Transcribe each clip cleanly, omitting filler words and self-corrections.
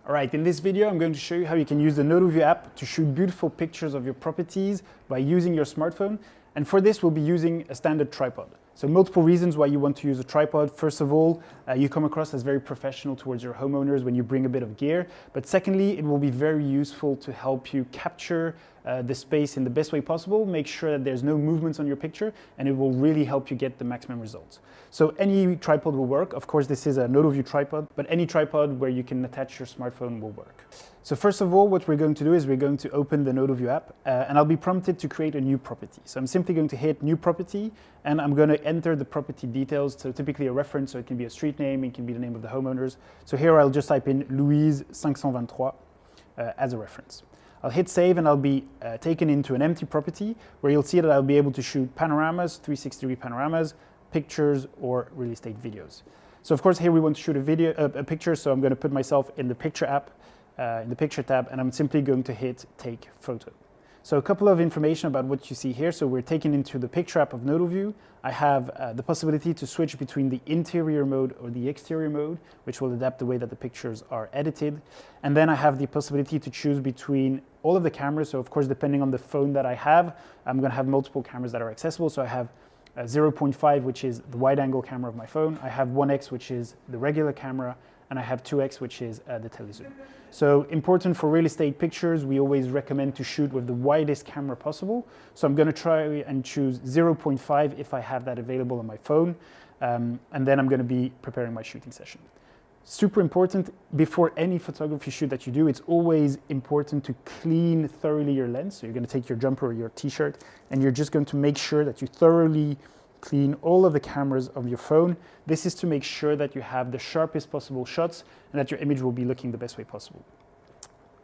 All right, in this video, I'm going to show you how you can use the Nodalview app to shoot beautiful pictures of your properties by using your smartphone. And for this, we'll be using a standard tripod. So multiple reasons why you want to use a tripod. First of all, you come across as very professional towards your homeowners when you bring a bit of gear. But secondly, it will be very useful to help you capture the space in the best way possible, make sure that there's no movements on your picture, and it will really help you get the maximum results. So any tripod will work. Of course, this is a Nodalview tripod, but any tripod where you can attach your smartphone will work. So first of all, what we're going to do is we're going to open the Nodalview app, and I'll be prompted to create a new property. So I'm simply going to hit New Property, and I'm going to enter the property details, so typically a reference, so it can be a street name, it can be the name of the homeowners. So here I'll just type in Louise 523 as a reference. I'll hit save and I'll be taken into an empty property where you'll see that I'll be able to shoot panoramas, 360-degree panoramas, pictures, or real estate videos. So of course here we want to shoot a picture, so I'm going to put myself in the picture app, in the picture tab, and I'm simply going to hit take photo. So a couple of information about what you see here. So we're taken into the picture app of Nodalview. I have the possibility to switch between the interior mode or the exterior mode, which will adapt the way that the pictures are edited. And then I have the possibility to choose between all of the cameras. So of course, depending on the phone that I have, I'm going to have multiple cameras that are accessible. So I have 0.5, which is the wide angle camera of my phone. I have 1x, which is the regular camera, and I have 2x, which is the telezoom. So important for real estate pictures, we always recommend to shoot with the widest camera possible. So I'm going to try and choose 0.5 if I have that available on my phone, and then I'm going to be preparing my shooting session. Super important, before any photography shoot that you do, it's always important to clean thoroughly your lens. So you're going to take your jumper or your t-shirt, and you're just going to make sure that you thoroughly clean all of the cameras of your phone. This is to make sure that you have the sharpest possible shots and that your image will be looking the best way possible.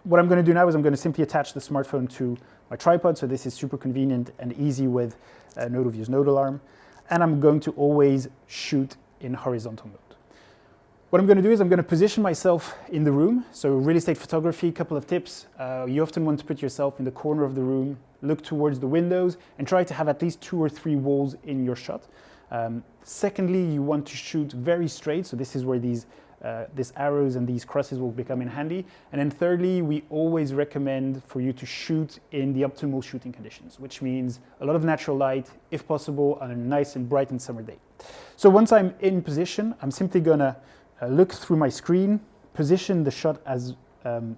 What I'm going to do now is I'm going to simply attach the smartphone to my tripod. So this is super convenient and easy with Nodalview's node alarm. And I'm going to always shoot in horizontal mode. What I'm going to do is I'm going to position myself in the room. So real estate photography, a couple of tips. You often want to put yourself in the corner of the room, look towards the windows, and try to have at least 2 or 3 walls in your shot. Secondly, you want to shoot very straight. So this is where these arrows and these crosses will become in handy. And then thirdly, we always recommend for you to shoot in the optimal shooting conditions, which means a lot of natural light, if possible, on a nice and bright and summer day. So once I'm in position, I'm simply going to look through my screen, position the shot as in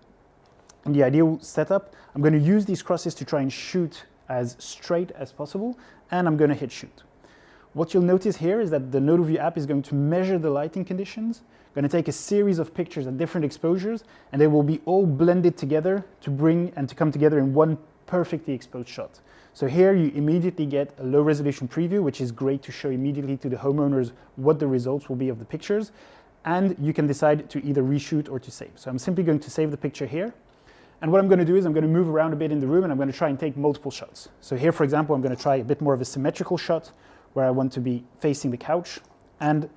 the ideal setup. I'm going to use these crosses to try and shoot as straight as possible, and I'm going to hit shoot. What you'll notice here is that the Nodalview app is going to measure the lighting conditions, going to take a series of pictures at different exposures, and they will be all blended together to come together in one perfectly exposed shot. So here you immediately get a low resolution preview, which is great to show immediately to the homeowners what the results will be of the pictures. And you can decide to either reshoot or to save. So I'm simply going to save the picture here. And what I'm going to do is I'm going to move around a bit in the room, and I'm going to try and take multiple shots. So here, for example, I'm going to try a bit more of a symmetrical shot where I want to be facing the couch. And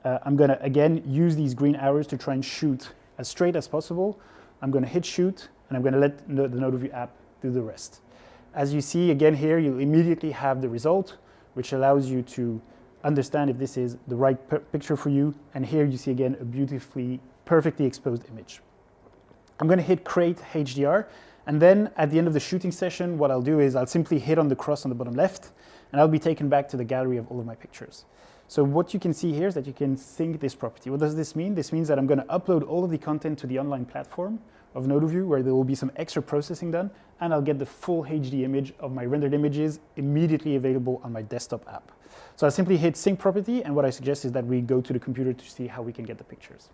I'm going to, again, use these green arrows to try and shoot as straight as possible. I'm going to hit shoot, and I'm going to let the Nodalview app do the rest. As you see, again, here, you'll immediately have the result, which allows you to understand if this is the right picture for you. And here you see again a perfectly exposed image. I'm going to hit create HDR, and then at the end of the shooting session, what I'll do is I'll simply hit on the cross on the bottom left, and I'll be taken back to the gallery of all of my pictures. So what you can see here is that you can sync this property. What does this mean? This means that I'm going to upload all of the content to the online platform of Nodalview, where there will be some extra processing done, and I'll get the full HD image of my rendered images immediately available on my desktop app. So I simply hit sync property, and what I suggest is that we go to the computer to see how we can get the pictures.